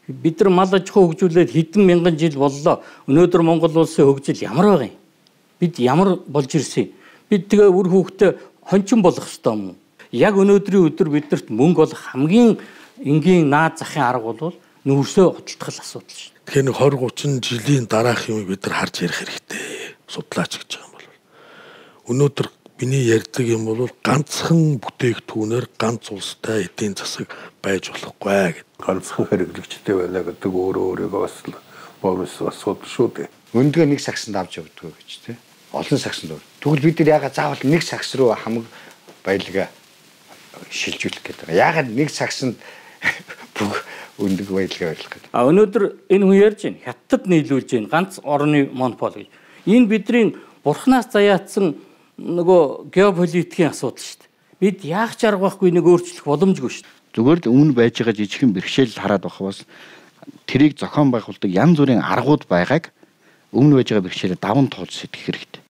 Бид нар мал аж ахуй хөгжүүлээд хэдэн мянган жил боллоо. Өнөөдөр Монгол улсын хөгжил ямар байгаа юм? Бид ямар болж ирсэн? Бид тэгээ үр хүүхдээ хончин болох ёстой юм уу? Яг өнөөдрийн өдөр биднэрт мөнгө олох хамгийн энгийн наад захын арга бол нүүрсөө хөдөлтгөл асуудал шүү. Тэгэхээр нэг 20-30 жилийн дараах юм бид нар харж ярих хэрэгтэй. Судлаач гэж байгаа юм бол. Өнөөдөр миний ярьдаг юм бол ганцхан бүтээгдэхүүнээр ганц улстай эдийн засаг байж болохгүй гэдэг. Ганцхан хэрэглэгчтэй байна гэдэг өөрийгөө бас бомс асуудал шүү дээ. Өндгөө нэг сагсанд авч явдаг гэж тий. Олон сагсанд. Тэгвэл бид нар ягаад заавал нэг сагс руу хамаг баялгаа шилжүүлэх гэдэг. Ягаад нэг сагсанд бүх өндөг баялгаа барих гэдэг. Өнөөдөр энэ хүн ярьж байна. Хятад нийлүүлж байна. Ганц орны монопол гэж. Энэ бидний бурхнаас заяатсан нөгөө геополитикийн асуудал шүү дээ. Бид яах ч арга байхгүй нэг өөрчлөх боломжгүй шүү дээ. Зүгээр л өмнө байж байгаа жижигхэн бэрхшээл хараад байхвас тэрийг зохион байгуулдаг янз бүрийн аргууд байгааг өмнө байж байгаа бэрхшээлээ даван туулж сэтгэх хэрэгтэй.